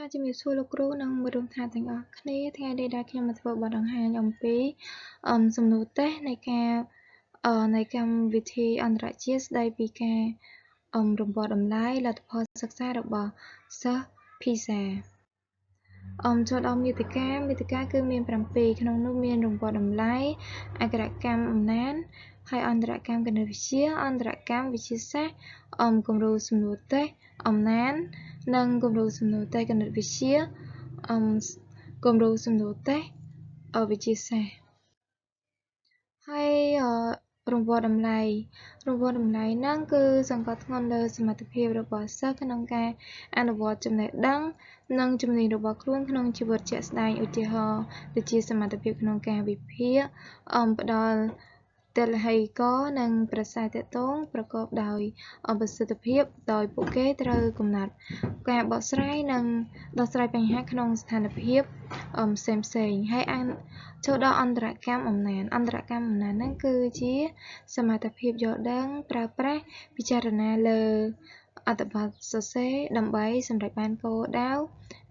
ជំរាបសួរលោកគ្រូនិងមិត្តរួមថ្នាក់ទាំងអស់គ្នាថ្ងៃនេះដែលខ្ញុំមកធ្វើបទបង្ហាញអំពីសំណួរតេស្តនៃការនៃកម្មវិធីអន្តរជាតិស្ដីពីការរំពាត់តម្លៃលទ្ធផលសិក្សារបស់សិស្ស PISA ចូលដល់មាតិកាគឺមាន7ក្នុងនោះមានរង្វាន់តម្លៃអក្ខរកម្មអំណានហើយអន្តរកម្មគណិតវិទ្យាអន្តរកម្មវិទ្យាសាស្ត្រគំរូសំណួរតេស្តអំណាននិងគំរូសំណួរតេស្តគណិតវិទ្យាគំរូសំណួរតេស្តវិទ្យាសាស្ត្រហើយរង្វាន់តម្លៃហ្នឹងគឺសង្កត់ធ្ងន់លើសមត្ថភាពរបស់សិស្សក្នុងការអនុវត្តចំណេះដឹងនិងជំនាញរបស់ខ្លួនក្នុងជីវិតជាក់ស្ដែងឧទាហរណ៍ដូចជាសមត្ថភាពក្នុងការវិភាគផ្ដល់ទិន្នហេតុករណ៍និងប្រាស្រ័យទាក់ទងប្រកបដោយប្រសិទ្ធភាពដោយពួកគេត្រូវកំណត់ការបកស្រាយនិងដោះស្រាយបញ្ហាក្នុងស្ថានភាពផ្សេងៗហើយចូលដល់អន្តរកម្មអំណានហ្នឹងគឺជាសមត្ថភាពយល់ដឹងប្រើប្រាស់ពិចារណាលើអត្ថបទសរសេរដើម្បីសម្រេចបានគោលដៅ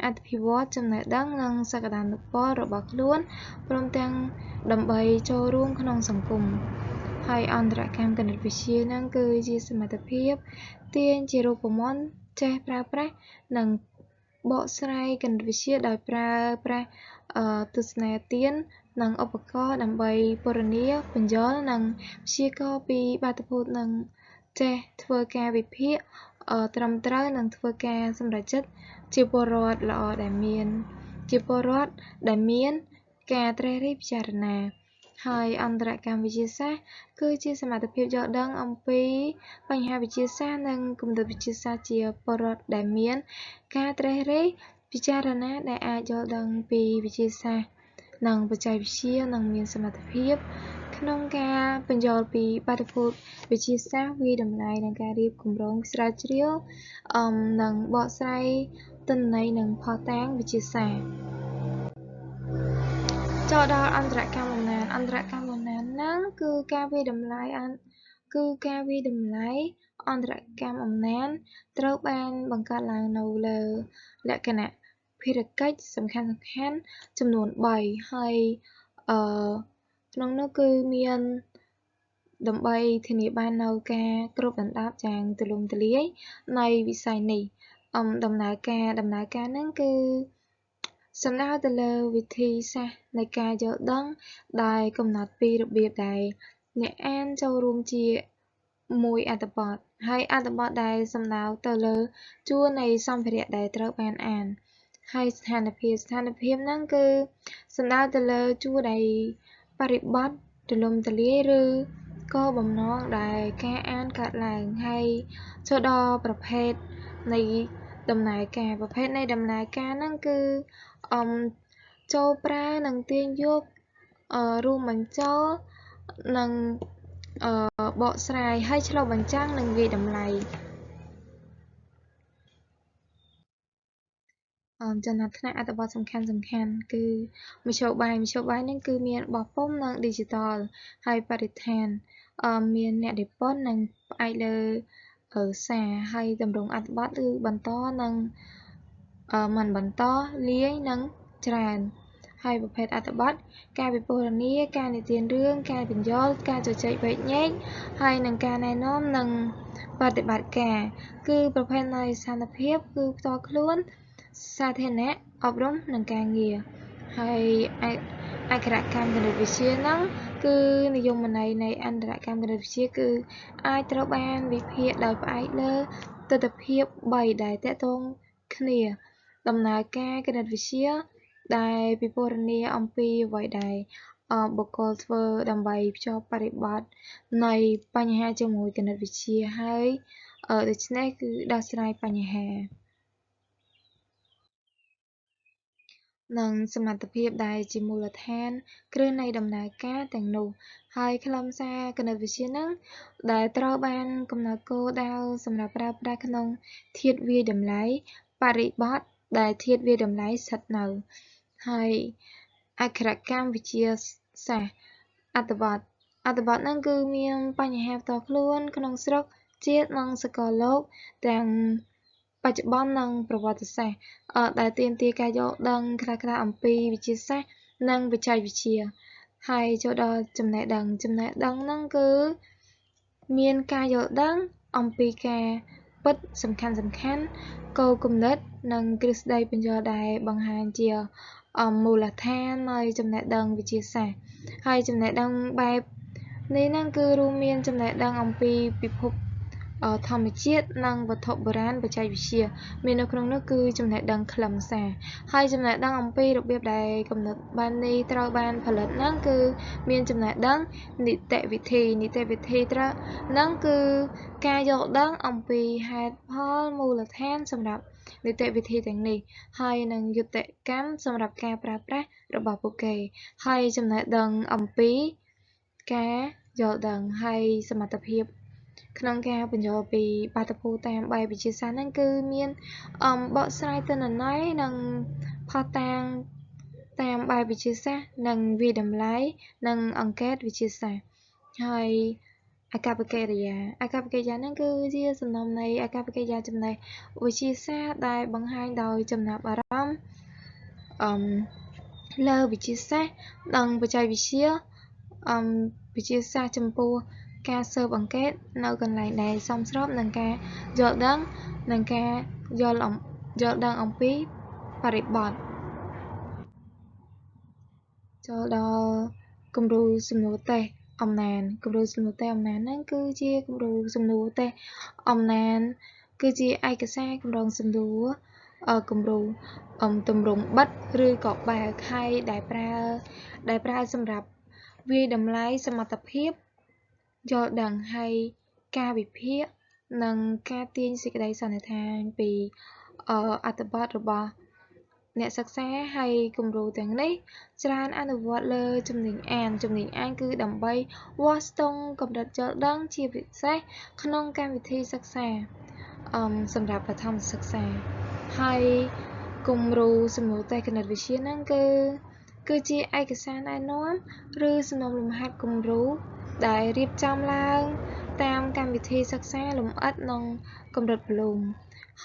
អភិវឌ្ឍចំណេះដឹងនិងសក្តានុពលរបស់ខ្លួនព្រមទាំងដើម្បីចូលរួមក្នុងសង្គមហើយអន្តរកម្មគណិតវិទ្យាហ្នឹងគឺជាសមត្ថភាពទាញជារូបមន្តចេះប្រើប្រាស់និងបកស្រាយគណិតវិទ្យាដោយប្រើប្រាស់ទស្សនាទាននិងឧបករណ៍ដើម្បីពណ៌នាបញ្យលនិងព្យាករណ៍ពីបាតុភូតនិងចេះធ្វើការវិភាគត្រឹមត្រូវនិងធ្វើការសម្រេចចិត្តជាពលរដ្ឋល្អដែលមានការត្រិះរិះពិចារណាហើយអន្តរកម្មវិទ្យាសាស្ត្រគឺជាសមត្ថភាពយល់ដឹងអំពីបញ្ហាវិទ្យាសាស្ត្រនិងគំនិតវិទ្យាសាស្ត្រជាពលរដ្ឋដែលមានការត្រិះរិះពិចារណាដែលអាចយល់ដឹងពីវិទ្យាសាស្ត្រនិងបច្ចេកវិទ្យានិងមានសមត្ថភាពក្នុងការបញ្យល់ពីបាតុភូតវិទ្យាសាស្ត្រវាយតម្លៃនិងការរៀបគម្រោងស្រាវជ្រាវនិងបកស្រាយទិន្នន័យនិងភស្តុតាងវិទ្យាសាស្ត្រចូលដល់អន្តរកម្មអំណានហ្នឹងគឺការវាយតម្លៃអន្តរកម្មអំណានត្រូវបានបង្កើតឡើងនៅលើលក្ខណៈភារកិច្ចសំខាន់ចំនួន3ហើយក្នុងនោះគឺមានដើម្បីធានាបាននូវការគ្របដណ្ដប់យ៉ាងទូលំទូលាយនៃវិស័យនេះដំណើរការហ្នឹងគឺសំដៅទៅលើវិធីសាស្ត្រនៃការយល់ដឹងដែលកំណត់ពីរបៀបដែលអ្នកអានចូលរួមជាមួយអត្ថបទហើយអត្ថបទដែលសំដៅទៅលើជួរនៃសម្ភារៈដែលត្រូវបានអានហើយស្ថានភាពហ្នឹងគឺសំដៅទៅលើជួរដែលបរិបត្តិទូលំទូលាយឬគោលបំណងដែលការអានកើតឡើងហើយចូលដល់ប្រភេទនៃដំណើរការហ្នឹងគឺចូលប្រើនិងទាញយករួមបញ្ចូលនិងបកស្រាយហើយឆ្លុះបញ្ចាំងនិងវាយតម្លៃចំណាត់ថ្នាក់អត្ថបទសំខាន់គឺមធ្យោបាយហ្នឹងគឺមានបោះពុម្ពនិង Digital ហើយបរិស្ថានមានអ្នកនិពន្ធនិងផ្អែកលើសារហើយទម្រង់អត្ថបទគឺបន្តនិងមិនបន្តលាយនិងច្រើនហើយប្រភេទអត្ថបទការពិពណ៌នាការនិទានរឿងការពន្យល់ការជជែកវែកញែកហើយនិងការណែនាំនិងបប្រតិបត្តិការគឺប្រភេទនៃស្ថានភាពគឺផ្ទាល់ខ្លួនសាធារណៈអប់រំនិងការងារហើយអក្ខរកម្មគណិតវិទ្យាហ្នឹងគឺនិយមន័យនៃអន្តរកម្មគណិតវិទ្យាគឺអាចត្រូវបានវិភាគដោយផ្អែកលើទិដ្ឋភាព3ដែលទាក់ទងគ្នាដំណើរការគណិតវិទ្យាដែលពិពណ៌នាអំពីអ្វីដែលបុគ្គលធ្វើដើម្បីភ្ជាប់បរិបទនៃបញ្ហាជាមួយគណិតវិទ្យាហើយដូច្នេះគឺដោះស្រាយបញ្ហានិងសមត្ថភាពដែលជាមូលដ្ឋានគ្រឹះនៃដំណើរការទាំងនោះហើយខ្លឹមសារគណិតវិទ្យាហ្នឹងដែលត្រូវបានកំណត់គោលដៅសម្រាប់ប្រើប្រាស់ក្នុងធាតុវាយតម្លៃបរិបទដែលធាតុវាយតម្លៃស្ថិតនៅហើយអក្ខរកម្មវិទ្យាសាស្ត្រអត្ថបទហ្នឹងគឺមានបញ្ហាផ្ទាល់ខ្លួនក្នុងស្រុកជាតិនិងសកលលោកទាំង បច្ចុប្បន្ននិងប្រវត្តិសាស្ត្រដែលទាមទារការយល់ដឹងខ្លះៗអំពីវិទ្យាសាស្ត្រនិងបច្ចេកវិទ្យាហើយចូលដល់ចំណេះដឹងហ្នឹងគឺមានការយល់ដឹងអំពីការពិតសំខាន់គោលគំនិតនិងទ្រឹស្ដីបញ្យលដែលបង្ហាញជាមូលដ្ឋាននៃចំណេះដឹងវិទ្យាសាស្ត្រហើយចំណេះដឹងបែបនេះហ្នឹងគឺរួមមានចំណេះដឹងអំពីពិភពធម្មជាតិនិងវត្ថុបុរាណបច្ចេកវិទ្យាមាននៅក្នុងនោះគឺចំណេះដឹងខ្លឹមសារហើយចំណេះដឹងអំពីរបៀបដែលកំណត់បាននេះត្រូវបានផលិតហ្នឹងគឺមានចំណេះដឹងនីតិវិធីត្រូវហ្នឹងគឺការយល់ដឹងអំពីហេតុផលមូលដ្ឋានសម្រាប់នីតិវិធីទាំងនេះហើយនិងយុទ្ធកម្មសម្រាប់ការប្រើប្រាស់របស់ពួកគេហើយចំណេះដឹងអំពីការយល់ដឹងហើយសមត្ថភាពក្នុងការបញ្យល់ពីបាតុភូតតាមបែបវិទ្យាសាស្ត្រហ្នឹងគឺមានបកស្រាយទិន្នន័យនិងផុសតាងតាមបែបវិទ្យាសាស្ត្រនិងវិតម្លៃនិងអង្កេតវិទ្យាសាស្ត្រហើយអាកប្បកិរិយាហ្នឹងគឺជាសំណុំនៃអាកប្បកិរិយាចំណេះវិទ្យាសាស្ត្រដែលបង្ហាញដោយចំណាប់អារម្មណ៍លើវិទ្យាសាស្ត្រនិងបច្ចេកវិទ្យាវិទ្យាសាស្ត្រចំពោះការស៊ើបអង្កេតនៅកន្លែងដែលសមស្របនឹងការយល់ដឹងនិងការយល់ដឹងអំពីបរិបទចូលដល់គំរូសំណួរតេស្តអំណានគំរូសំណួរតេស្តអំណានហ្នឹងគឺជាគំរូសំណួរតេស្តអំណានគឺជាឯកសារកម្រងសំណួរគំរូទម្រង់បិទឬក៏បើកហើយដែលប្រើសម្រាប់វាយតម្លៃសមត្ថភាពយល់ដឹងហើយការវិភាគនិងការទាញសេចក្តីសន្និដ្ឋានពីអត្ថបទរបស់អ្នកសិក្សាហើយគំរូទាំងនេះច្រើនអនុវត្តលើជំនាញអានគឺដើម្បីវាស់ស្ទង់កម្រិតយល់ដឹងជាពិសេសក្នុងកម្មវិធីសិក្សាសម្រាប់បឋមសិក្សាហើយគំរូសំណួរតេស្តគណិតវិទ្យាហ្នឹងគឺជាឯកសារណែនាំឬសំណុំលំហាត់គំរូដែលរៀបចំឡើងតាមកម្មវិធីសិក្សាលម្អិតនិងកម្រិតប្លូម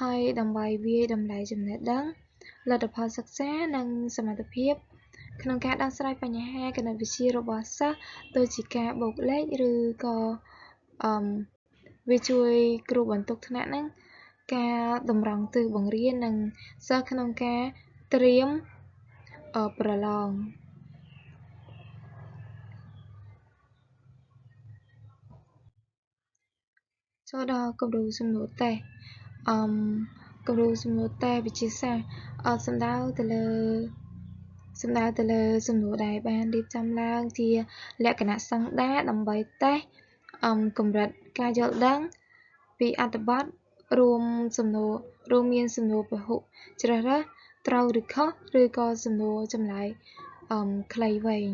ហើយដើម្បីវាយតម្លៃចំណេះដឹងលទ្ធផលសិក្សានិងសមត្ថភាពក្នុងការដោះស្រាយបញ្ហាគណិតវិទ្យារបស់សិស្សដូចជាការបូកលេខឬក៏វាជួយគ្រូបន្ទុកថ្នាក់ហ្នឹងការតម្រង់ទិសបង្រៀននិងសិស្សក្នុងការត្រៀមប្រឡងចូលដល់គំរូសំណួរតេស្តគំរូសំណួរតេស្តវិទ្យាសាស្ត្រសំដៅទៅលើសំណួរដែលបានរៀបចំឡើងជាលក្ខណៈស្តង់ដារដើម្បីតេស្តកម្រិតការយល់ដឹងពីអត្ថបទរួមមានសំណួរពហុជ្រើសរើសត្រូវឬខុសឬក៏សំណួរចម្លើយខ្លីវែង